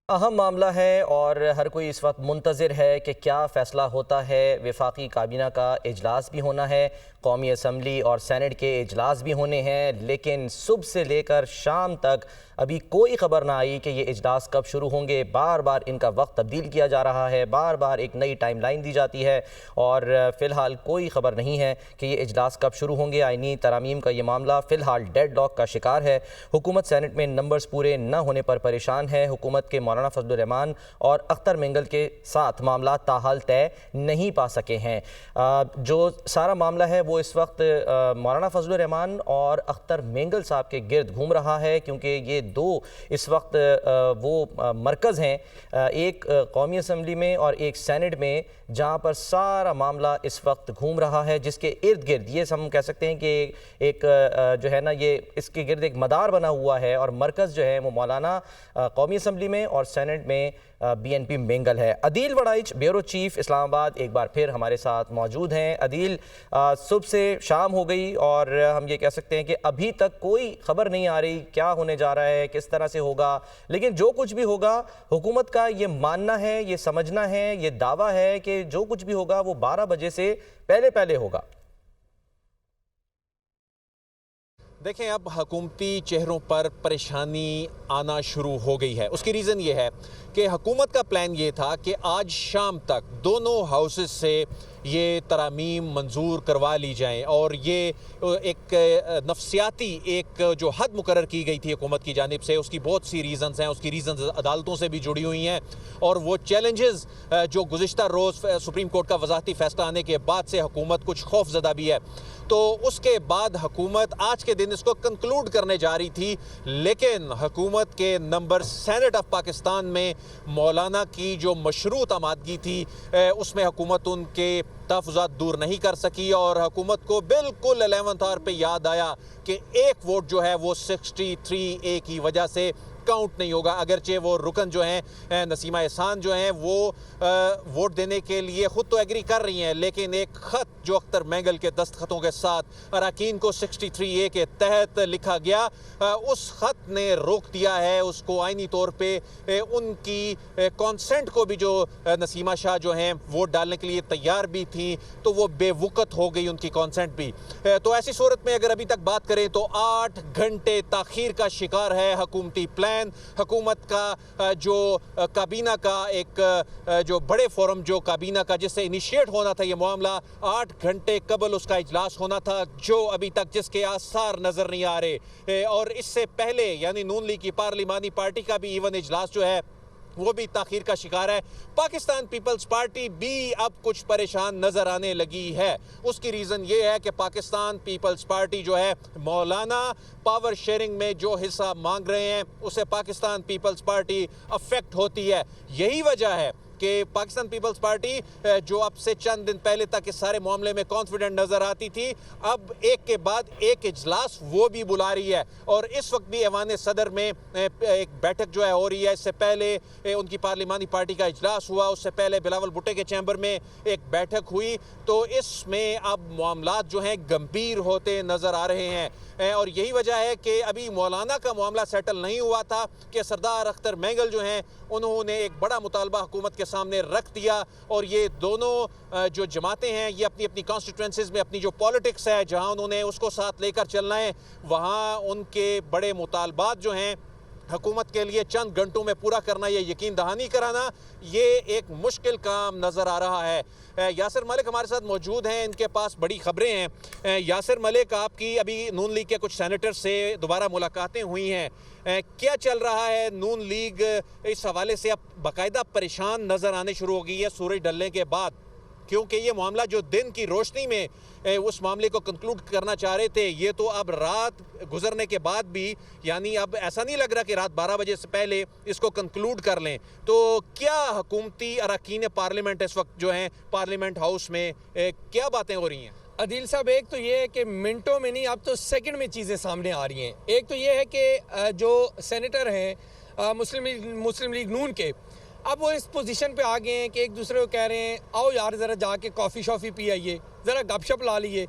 अहम मामला है और हर कोई इस वक्त मुंतज़िर है कि क्या फ़ैसला होता है। वफाकी काबीना का इजलास भी होना है, कौमी असम्बली और सेनेट के इजलास भी होने हैं, लेकिन सुबह से लेकर शाम तक अभी कोई ख़बर ना आई कि ये इजलास कब शुरू होंगे। बार बार इनका वक्त तब्दील किया जा रहा है, बार बार एक नई टाइम लाइन दी जाती है और फ़िलहाल कोई ख़बर नहीं है कि ये इजलास कब शुरू होंगे। आइनी तरामीम का ये मामला फ़िलहाल डेड लॉक का शिकार है। हुकूमत सेनेट में नंबर्स पूरे न होने पर परेशान है। हुकूमत के मौलाना फजलुर रहमान और अख्तर मेंगल के साथ मामला ताहाल तय नहीं पा सके हैं। जो सारा मामला है वो इस वक्त मौलाना फजलुर रहमान और अख्तर मेंगल साहब के गिर्द घूम रहा है, क्योंकि ये दो इस वक्त वो मरकज़ हैं, एक कौमी असम्बली में और एक सेनेट में, जहाँ पर सारा मामला इस वक्त घूम रहा है, जिसके इर्द गिर्द ये हम कह सकते हैं कि एक जो है ना, ये इसके गिर्द एक मदार बना हुआ है और मरकज़ जो है वो मौलाना कौमी असम्बली में और सेनेट में BNP मेंगल है। अदील वड़ाइच, ब्यूरो चीफ, इस्लामाबाद, एक बार फिर हमारे साथ मौजूद हैं। अदील, सुबह से शाम हो गई और हम ये कह सकते हैं कि अभी तक कोई ख़बर नहीं आ रही क्या होने जा रहा है, किस तरह से होगा, लेकिन जो कुछ भी होगा हुकूमत का ये मानना है, ये समझना है, ये दावा है कि जो कुछ भी होगा वो 12 बजे से पहले पहले होगा। देखें, अब हुकूमती चेहरों पर परेशानी आना शुरू हो गई है। उसकी रीज़न ये है कि हुकूमत का प्लान ये था कि आज शाम तक दोनों हाउसेस से ये तरामीम मंजूर करवा ली जाएं और ये एक नफसियाती एक जो हद मुकर्रर की गई थी हुकूमत की जानिब से, उसकी बहुत सी रीज़न्स हैं। उसकी रीज़न्स अदालतों से भी जुड़ी हुई हैं और वो चैलेंजेस जो गुज़िश्ता रोज़ सुप्रीम कोर्ट का वज़ाहती फ़ैसला आने के बाद से हुकूमत कुछ खौफज़दा भी है, तो उसके बाद हुकूमत आज के दिन इसको कंक्लूड करने जा रही थी। लेकिन हुकूमत के नंबर सेनेट ऑफ पाकिस्तान में मौलाना की जो मशरूत आमादगी थी उसमें हुकूमत उनके तहफ़्फ़ुज़ात दूर नहीं कर सकी और हुकूमत को बिल्कुल 11th आवर पे याद आया कि एक वोट जो है वो 63A की वजह से काउंट नहीं होगा। अगरचे वो रुकन जो हैं नसीमा एहसान जो हैं वो वोट देने के लिए ख़ुद तो एग्री कर रही हैं, लेकिन एक ख़त जो अख्तर मेंगल के दस्तखतों के साथ अरकान को 63A के तहत लिखा गया, उस ख़त ने रोक दिया है उसको आइनी तौर पे। उनकी कॉन्सेंट को भी जो नसीमा शाह जो हैं वोट डालने के लिए तैयार भी थी, तो वो बेवक़्त हो गई उनकी कॉन्सेंट भी। तो ऐसी सूरत में अगर अभी तक बात करें तो 8 घंटे ताख़ीर का शिकार है हुकूमती प्लान। हुकूमत का जो काबीना का एक जो बड़े फोरम जो काबीना का जिससे इनिशिएट होना था ये मामला, 8 घंटे कबल उसका इजलास होना था, जो अभी तक जिसके आसार नजर नहीं आ रहे। और इससे पहले यानी नून लीग की पार्लिमानी पार्टी का भी इवन इजलास जो है वो भी ताख़ीर का शिकार है। पाकिस्तान पीपल्स पार्टी भी अब कुछ परेशान नज़र आने लगी है। उसकी रीज़न ये है कि पाकिस्तान पीपल्स पार्टी जो है मौलाना पावर शेयरिंग में जो हिस्सा मांग रहे हैं उसे पाकिस्तान पीपल्स पार्टी अफेक्ट होती है। यही वजह है कि पाकिस्तान पीपल्स पार्टी जो अब से चंद दिन पहले तक इस सारे मामले में कॉन्फिडेंट नज़र आती थी, अब एक के बाद एक इजलास वो भी बुला रही है। और इस वक्त भी ऐवान सदर में एक बैठक जो है हो रही है। इससे पहले उनकी पार्लिमानी पार्टी का इजलास हुआ, उससे पहले बिलावल भुट्टो के चैम्बर में एक बैठक हुई। तो इसमें अब मामलात जो हैं गंभीर होते नज़र आ रहे हैं और यही वजह है कि अभी मौलाना का मामला सेटल नहीं हुआ था कि सरदार अख्तर मेंगल जो हैं उन्होंने एक बड़ा मुतालबा हुकूमत के सामने रख दिया और ये दोनों जो जमातें हैं ये अपनी अपनी कॉन्स्टिट्यूंसीज में अपनी जो पॉलिटिक्स है जहां उन्होंने उसको साथ लेकर चलना है, वहां उनके बड़े मुतालबात जो हैं हुकूमत के लिए चंद घंटों में पूरा करना, ये यकीन दहानी कराना, ये एक मुश्किल काम नज़र आ रहा है। यासिर मलिक हमारे साथ मौजूद हैं, इनके पास बड़ी ख़बरें हैं। यासिर मलिक, आपकी अभी नून लीग के कुछ सेनेटर से दोबारा मुलाकातें हुई हैं, क्या चल रहा है? नून लीग इस हवाले से अब बाकायदा परेशान नज़र आने शुरू हो गई है सूरज ढलने के बाद, क्योंकि ये मामला जो दिन की रोशनी में उस मामले को कंक्लूड करना चाह रहे थे, ये तो अब रात गुजरने के बाद भी, यानी अब ऐसा नहीं लग रहा कि रात 12 बजे से पहले इसको कंक्लूड कर लें। तो क्या हुकूमती अरकान पार्लियामेंट इस वक्त जो हैं पार्लियामेंट हाउस में क्या बातें हो रही हैं? अदील साहब, एक तो ये है कि मिनटों में नहीं, अब तो सेकंड में चीज़ें सामने आ रही हैं। एक तो ये है कि जो सेनेटर हैं मुस्लिम लीग नून के, अब वो इस पोजीशन पे आ गए हैं कि एक दूसरे को कह रहे हैं आओ यार ज़रा जाके कॉफ़ी शॉफ़ी पी आइए, ज़रा गपशप ला लिए।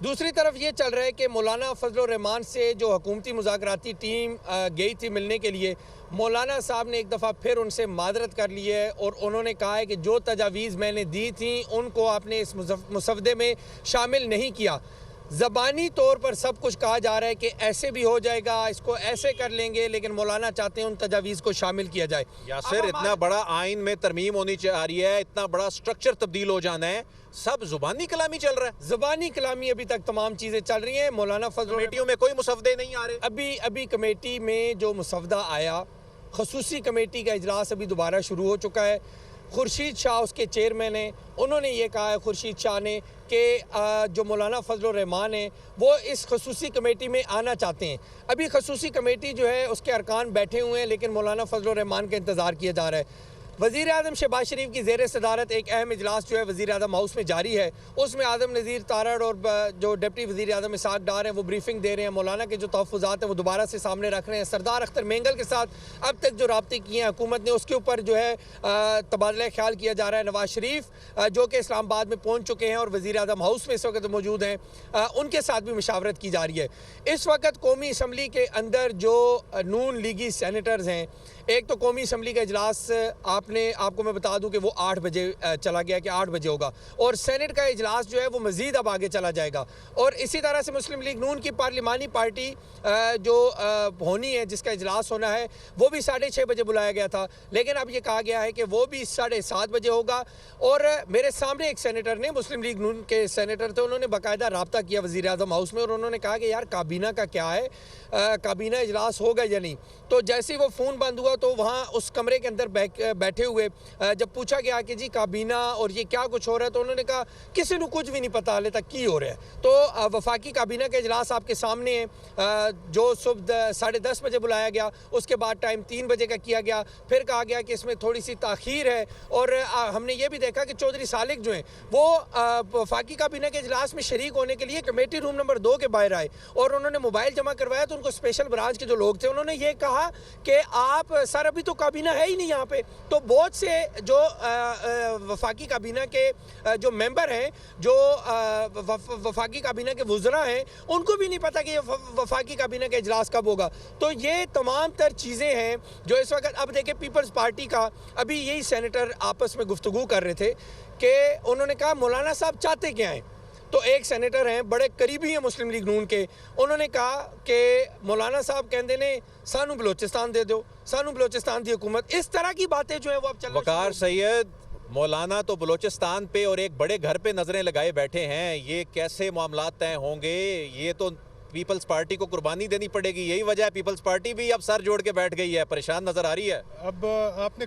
दूसरी तरफ ये चल रहा है कि मौलाना फजल रहमान से जो हुकूमती मुज़ाकराती टीम गई थी मिलने के लिए, मौलाना साहब ने एक दफ़ा फिर उनसे मादरत कर ली है और उन्होंने कहा है कि जो तजावीज़ मैंने दी थी उनको आपने इस मुसवदे में शामिल नहीं किया। ज़बानी तौर पर सब कुछ कहा जा रहा है कि ऐसे भी हो जाएगा, इसको ऐसे कर लेंगे, लेकिन मौलाना चाहते हैं उन तजावीज़ को शामिल किया जाए। यासिर, इतना बड़ा आइन में तरमीम होनी आ रही है, इतना बड़ा स्ट्रक्चर तब्दील हो जाना है, सब जुबानी कलामी चल रहा है। ज़बानी कलामी अभी तक तमाम चीज़ें चल रही हैं। मौलाना फजल कमेटियों में कोई मुसवदे नहीं आ रहे। अभी कमेटी में जो मुसवदा आया, खसूसी कमेटी का इजलास अभी दोबारा शुरू हो चुका है। खुर्शीद शाह उसके चेयरमैन हैं। उन्होंने ये कहा है खुर्शीद शाह ने कि जो मौलाना फजल रहमान है वो इस खसूसी कमेटी में आना चाहते हैं। अभी खसूसी कमेटी जो है उसके अरकान बैठे हुए हैं, लेकिन मौलाना फजल रहमान का इंतज़ार किया जा रहा है। वज़ीर आज़म शहबाज शरीफ की ज़ेर सदारत एक अहम इजलास जो है वज़ीर आज़म हाउस में जारी है। उसमें आज़म नज़ीर तारड़ और जो डिप्टी वज़ीर आज़म इसाक डार हैं वो ब्रीफिंग दे रहे हैं, मौलाना के जो तहफ़्फ़ुज़ात हैं वो दोबारा से सामने रख रहे हैं। सरदार अख्तर मेंगल के साथ अब तक जो राब्ते किए हैं हुकूमत ने, उसके ऊपर जो है तबादला ख्याल किया जा रहा है। नवाज शरीफ जो कि इस्लामाबाद में पहुँच चुके हैं और वज़ीर आज़म हाउस में इस वक्त मौजूद हैं, उनके साथ भी मुशावरत की जा रही है। इस वक्त कौमी असम्बली के अंदर जो नून लीगी सैनेटर्स हैं, एक तो कौमी असम्बली का इजलास आपको मैं बता दूं कि वो 8 बजे चला गया कि 8 बजे होगा, और सेनेट का इजलास जो है वो मज़ीद अब आगे चला जाएगा। और इसी तरह से मुस्लिम लीग नून की पार्लिमानी पार्टी जो होनी है, जिसका इजलास होना है, वो भी 6:30 बजे बुलाया गया था, लेकिन अब ये कहा गया है कि वो भी 7:30 बजे होगा। और मेरे सामने एक सेनेटर ने, मुस्लिम लीग नून के सेनेटर थे, उन्होंने बाकायदा रब्ता किया वज़ीर आज़म हाउस में और उन्होंने कहा कि यार काबीना का क्या है, काबीना इजलास होगा या नहीं। तो जैसे ही वो फ़ोन बंद हुआ तो वहाँ उस कमरे के अंदर बैठे हुए जब पूछा गया कि जी काबीना और ये क्या कुछ हो रहा है, तो उन्होंने कहा किसी को कुछ भी नहीं पता हाले तक की हो रहा है। तो वफाकी काबीना का इजलास आपके सामने है, जो सुबह 10:30 बजे बुलाया गया, उसके बाद टाइम 3 बजे का किया गया। फिर कहा गया कि इसमें थोड़ी सी ताख़ीर है, और हमने ये भी देखा कि चौधरी सालिक जो हैं वो वफाकी काबीना के इजलास में शरीक होने के लिए कमेटी रूम नंबर 2 के बाहर आए और उन्होंने मोबाइल जमा करवाया। तो उनको स्पेशल ब्रांच के जो लोग थे उन्होंने ये कहा कि आप सर अभी तो काबीना है ही नहीं यहाँ पे। तो बहुत से जो वफाकी काबीना के जो मेंबर हैं, जो वफाकी काबीना के वुज़रा हैं, उनको भी नहीं पता कि ये वफाकी काबीना का इजलास कब होगा। तो ये तमाम तर चीज़ें हैं जो इस वक्त, अब देखें पीपल्स पार्टी का अभी यही सेनेटर आपस में गुफ्तगू कर रहे थे कि उन्होंने कहा मौलाना साहब चाहते क्या हैं। तो एक सेनेटर हैं, बड़े करीबी हैं मुस्लिम लीग नून के, उन्होंने कहा कि मौलाना साहब कहते ने सानू बलोचिस्तान दे दो, सानू बलोचिस्तान की हुकूमत। इस तरह की बातें जो है वो अब चल रही हैं। वकार सैयद, मौलाना तो बलोचिस्तान पे और एक बड़े घर पे नजरें लगाए बैठे हैं, ये कैसे मामला तय होंगे? ये तो पीपल्स पार्टी को कुर्बानी देनी पड़ेगी। यही वजह है पीपल्स पार्टी भी अब सर जोड़ के बैठ गई है, परेशान नजर आ रही है। अब आपने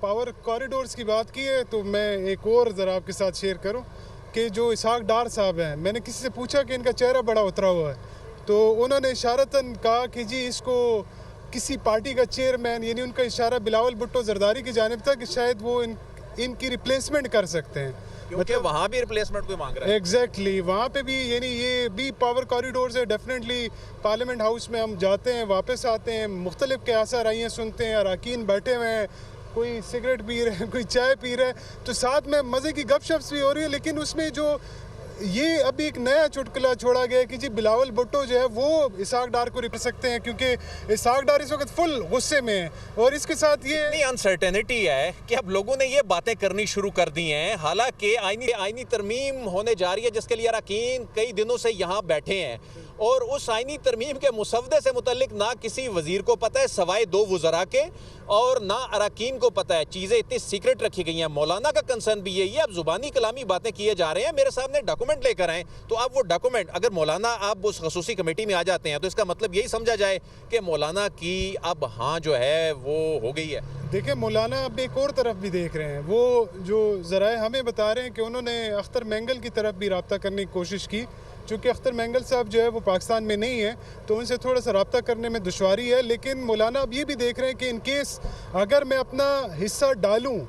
पावर कॉरिडोर्स की बात की है, तो मैं एक और ज़रा आपके साथ शेयर करूं कि जो इसहाक डार साहब हैं, मैंने किसी से पूछा कि इनका चेहरा बड़ा उतरा हुआ है, तो उन्होंने इशारतन कहा कि जी इसको किसी पार्टी का चेयरमैन, यानी उनका इशारा बिलावल भुट्टो जरदारी की जानिब था कि शायद वो इनकी रिप्लेसमेंट कर सकते हैं। क्योंकि वहाँ भी रिप्लेसमेंट कोई मांग रहा है। एग्जैक्टली, वहाँ पे भी, यानी ये भी पावर कॉरिडोर से डेफिनेटली पार्लियामेंट हाउस में हम जाते हैं, वापस आते हैं, मुख्तलिफ क़यासा राइयाँ सुनते हैं, अरकान बैठे हुए हैं, कोई सिगरेट पी रहे हैं, कोई चाय पी रहे हैं, तो साथ में मज़े की गपशप भी हो रही है। लेकिन उसमें जो ये अभी एक नया चुटकुला छोड़ा गया कि जी बिलावल भुट्टो जो है वो इसहाक डार को रिप्लेस सकते हैं, क्योंकि इसहाक डार इस वक्त फुल गुस्से में है। और इसके साथ ये इतनी अनसर्टेनिटी है कि अब लोगों ने ये बातें करनी शुरू कर दी हैं, हालांकि आईनी तरमीम होने जा रही है जिसके लिए अरकान कई दिनों से यहाँ बैठे हैं, और उस आईनी तरमीम के मुसवदे से मुतल्लिक ना किसी वजीर को पता है सवाए 2 वज़रा के, और ना अरकान को पता है। चीज़ें इतनी सीक्रेट रखी गई हैं। मौलाना का कंसर्न भी यही है, अब जुबानी कलामी बातें किए जा रहे हैं। मेरे सामने डॉक्यूमेंट लेकर आए, तो अब वो डॉक्यूमेंट, अगर मौलाना आप उस खसूसी कमेटी में आ जाते हैं तो इसका मतलब यही समझा जाए कि मौलाना की अब हाँ जो है वो हो गई है। देखिए, मौलाना अब एक और तरफ भी देख रहे हैं। वो जो ज़राए हमें बता रहे हैं कि उन्होंने अख्तर मेंगल की तरफ भी रब्ता करने की कोशिश की, चूँकि अख्तर मेंगल साहब जो है वो पाकिस्तान में नहीं है, तो उनसे थोड़ा सा रब्ता करने में दुश्वारी है। लेकिन मौलाना अब ये भी देख रहे हैं कि इन केस अगर मैं अपना हिस्सा डालूं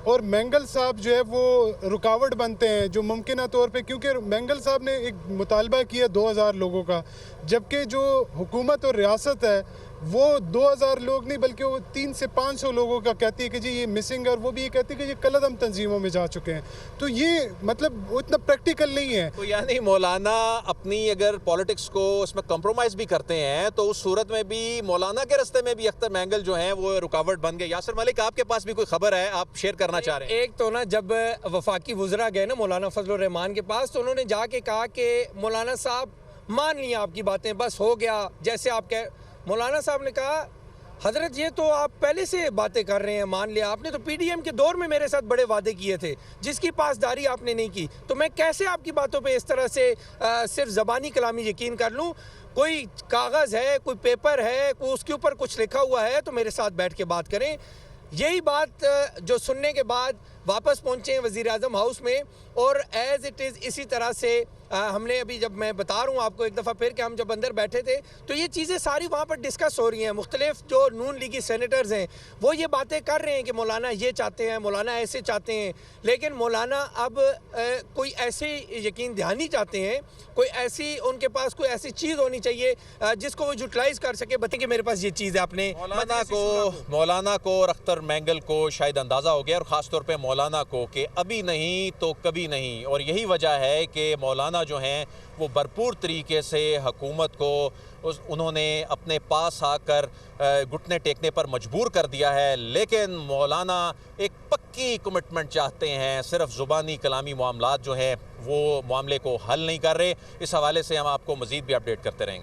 और मेंगल साहब जो है वो रुकावट बनते हैं, जो मुमकिन तौर पे, क्योंकि मेंगल साहब ने एक मुतालबा किया 2000 लोगों का, जबकि जो हुकूमत और रियासत है वो 2000 लोग नहीं बल्कि वो 300 से 500 लोगों का कहती है कि जी ये मिसिंग है, और वो भी ये कहती है कि ये कलअदम तंजीमों में जा चुके हैं। तो ये मतलब वो इतना प्रैक्टिकल नहीं है। तो यानी मौलाना अपनी अगर पॉलिटिक्स को उसमें कंप्रोमाइज़ भी करते हैं तो उस सूरत में भी मौलाना के रास्ते में भी अख्तर मैंगल जो हैं वो रुकावट बन गए। यासिर मलिक, आपके पास भी कोई खबर है, आप शेयर करना चाह रहे हैं? एक तो ना, जब वफाकी वुज़रा गए ना मौलाना फजलुर रहमान के पास, तो उन्होंने जाके कहा कि मौलाना साहब मान लिया आपकी बातें, बस हो गया जैसे आप कह। मौलाना साहब ने कहा हजरत ये तो आप पहले से बातें कर रहे हैं, मान लिया आपने, तो पीडीएम के दौर में मेरे साथ बड़े वादे किए थे जिसकी पासदारी आपने नहीं की, तो मैं कैसे आपकी बातों पे इस तरह से सिर्फ ज़बानी कलामी यकीन कर लूँ? कोई कागज़ है, कोई पेपर है, कोई उसके ऊपर कुछ लिखा हुआ है तो मेरे साथ बैठ के बात करें। यही बात जो सुनने के बाद वापस पहुँचे हैं वज़ीर आज़म हाउस में, और एज़ इट इज़ इसी तरह से हमने अभी, जब मैं बता रहा हूँ आपको एक दफ़ा फिर कि हम जब अंदर बैठे थे तो ये चीज़ें सारी वहाँ पर डिस्कस हो रही हैं। मुख्तलिफ जो नून लीगी सेनेटर्स हैं वो ये बातें कर रहे हैं कि मौलाना ये चाहते हैं, मौलाना ऐसे चाहते हैं, लेकिन मौलाना अब कोई ऐसे यकीन दहानी चाहते हैं, कोई ऐसी उनके पास कोई ऐसी चीज़ होनी चाहिए जिसको वो यूटिलाइज़ कर सके। बताएं कि मेरे पास ये चीज़ है। आपने मौलाना को और अख्तर मैंगल को शायद अंदाज़ा हो गया, और ख़ास तौर पे मौलाना को, कि अभी नहीं तो कभी नहीं। और यही वजह है कि मौलाना जो हैं वो भरपूर तरीके से हुकूमत को उन्होंने अपने पास आकर घुटने टेकने पर मजबूर कर दिया है। लेकिन मौलाना एक पक्की कमिटमेंट चाहते हैं, सिर्फ ज़ुबानी कलामी मामलात जो हैं वो मामले को हल नहीं कर रहे। इस हवाले से हम आपको मज़ीद भी अपडेट करते रहेंगे।